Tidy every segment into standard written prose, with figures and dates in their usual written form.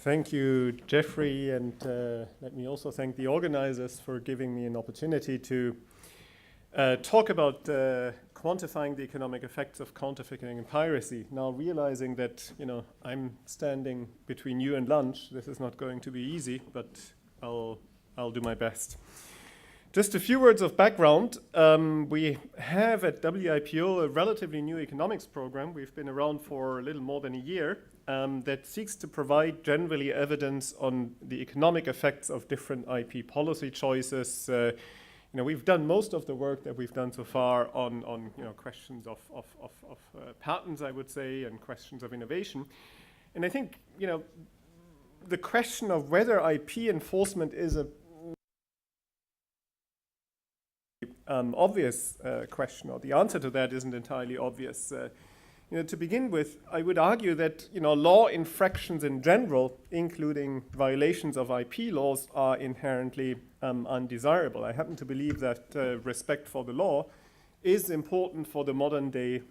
Thank you, Jeffrey, and let me also thank the organizers for giving me an opportunity to talk about quantifying the economic effects of counterfeiting and piracy. Now, realizing that, I'm standing between you and lunch, this is not going to be easy, but I'll do my best. Just a few words of background. We have at WIPO a relatively new economics program. We've been around for a little more than a year that seeks to provide generally evidence on the economic effects of different IP policy choices. We've done most of the work that we've done so far on questions of patents, I would say, and questions of innovation. And I think, the question of whether IP enforcement is a obvious question, or the answer to that isn't entirely obvious. To begin with, I would argue that law infractions in general, including violations of IP laws, are inherently undesirable. I happen to believe that respect for the law is important for the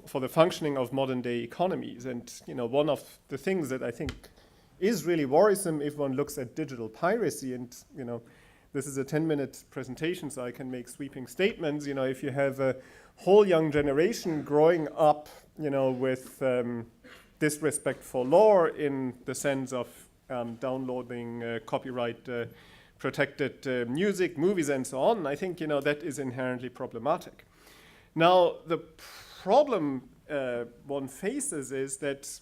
for the functioning of modern day economies. And one of the things that I think is really worrisome if one looks at digital piracy, and this is a 10-minute presentation, so I can make sweeping statements. If you have a whole young generation growing up, with disrespect for law in the sense of downloading copyright-protected music, movies, and so on, I think that is inherently problematic. Now, the problem one faces is that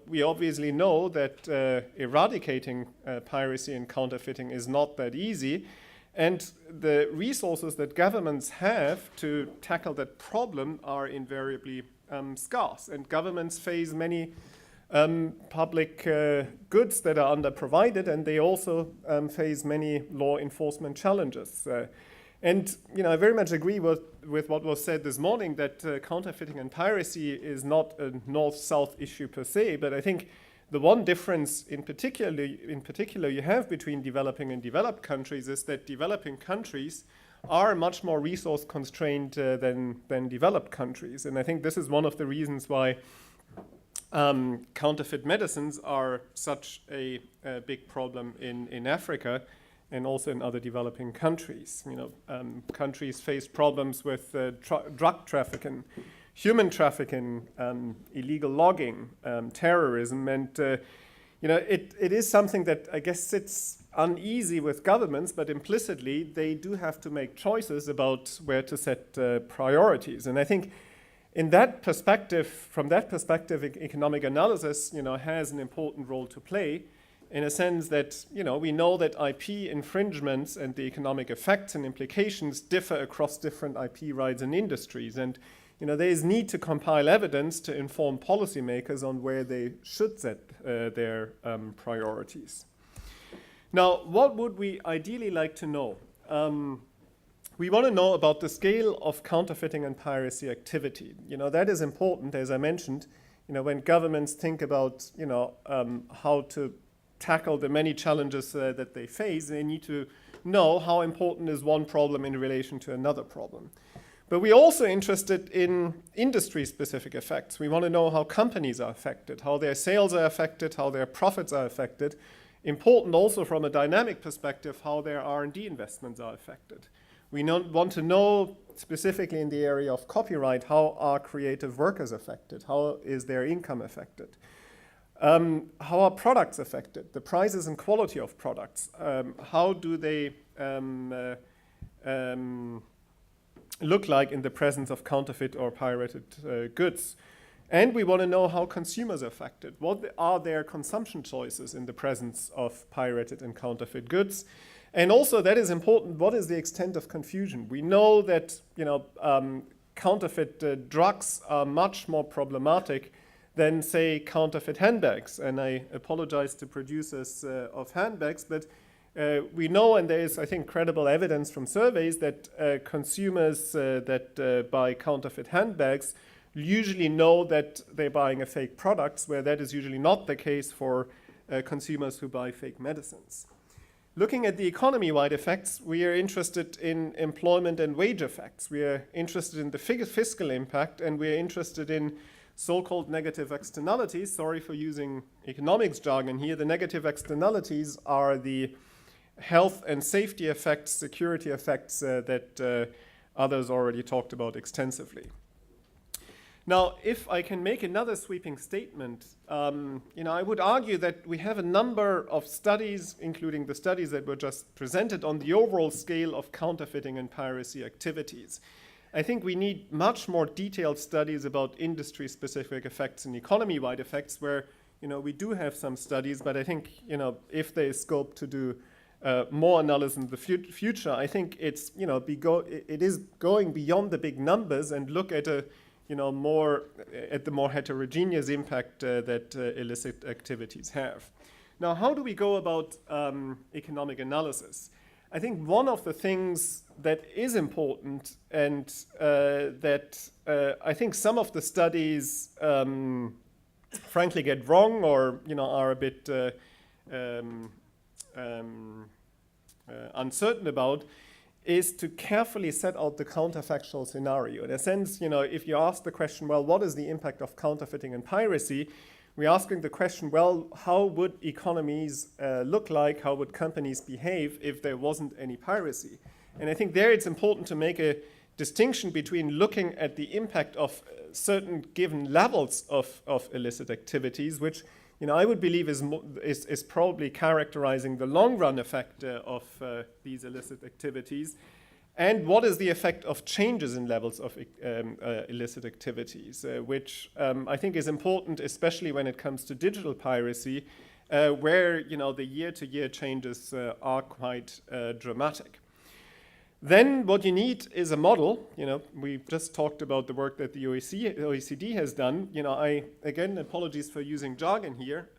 we obviously know that eradicating piracy and counterfeiting is not that easy, and the resources that governments have to tackle that problem are invariably scarce, and governments face many public goods that are underprovided, and they also face many law enforcement challenges. And I very much agree with what was said this morning, that counterfeiting and piracy is not a north-south issue per se, but I think the one difference in particular you have between developing and developed countries is that developing countries are much more resource constrained than developed countries. And I think this is one of the reasons why counterfeit medicines are such a big problem in Africa and also in other developing countries. Countries face problems with drug trafficking, human trafficking, illegal logging, terrorism, and it is something that I guess sits uneasy with governments, but implicitly they do have to make choices about where to set priorities. And I think from that perspective, economic analysis, has an important role to play, in a sense that, we know that IP infringements and the economic effects and implications differ across different IP rights and industries. And, there is need to compile evidence to inform policymakers on where they should set their priorities. Now, what would we ideally like to know? We want to know about the scale of counterfeiting and piracy activity. That is important, as I mentioned, when governments think about, how to tackle the many challenges that they face, they need to know how important is one problem in relation to another problem. But we're also interested in industry-specific effects. We want to know how companies are affected, how their sales are affected, how their profits are affected. Important also from a dynamic perspective, how their R&D investments are affected. We want to know specifically in the area of copyright, how are creative workers affected? How is their income affected? How are products affected? The prices and quality of products. How do they look like in the presence of counterfeit or pirated goods? And we want to know how consumers are affected. What are their consumption choices in the presence of pirated and counterfeit goods? And also, that is important, what is the extent of confusion? We know that counterfeit drugs are much more problematic than, say, counterfeit handbags. And I apologize to producers of handbags, but we know, and there is, I think, credible evidence from surveys that consumers that buy counterfeit handbags usually know that they're buying a fake product, where that is usually not the case for consumers who buy fake medicines. Looking at the economy-wide effects, we are interested in employment and wage effects. We are interested in the fiscal impact, and we are interested in so-called negative externalities. Sorry for using economics jargon here. The negative externalities are the health and safety effects, security effects that others already talked about extensively. Now, if I can make another sweeping statement, I would argue that we have a number of studies, including the studies that were just presented, on the overall scale of counterfeiting and piracy activities. I think we need much more detailed studies about industry-specific effects and economy-wide effects, where we do have some studies, but I think if there is scope to do more analysis in the future, I think it is going beyond the big numbers and look at the more heterogeneous impact that illicit activities have. Now, how do we go about economic analysis? I think one of the things that is important, and that I think some of the studies frankly get wrong, or are a bit uncertain about, is to carefully set out the counterfactual scenario. In a sense, if you ask the question, well, what is the impact of counterfeiting and piracy? We're asking the question, well, how would economies look like? How would companies behave if there wasn't any piracy? And I think there it's important to make a distinction between looking at the impact of certain given levels of illicit activities, which I would believe is probably characterizing the long-run effect of these illicit activities, and what is the effect of changes in levels of illicit activities, which I think is important, especially when it comes to digital piracy, where the year-to-year changes are quite dramatic. Then what you need is a model. We just talked about the work that the OECD has done. Again, apologies for using jargon here.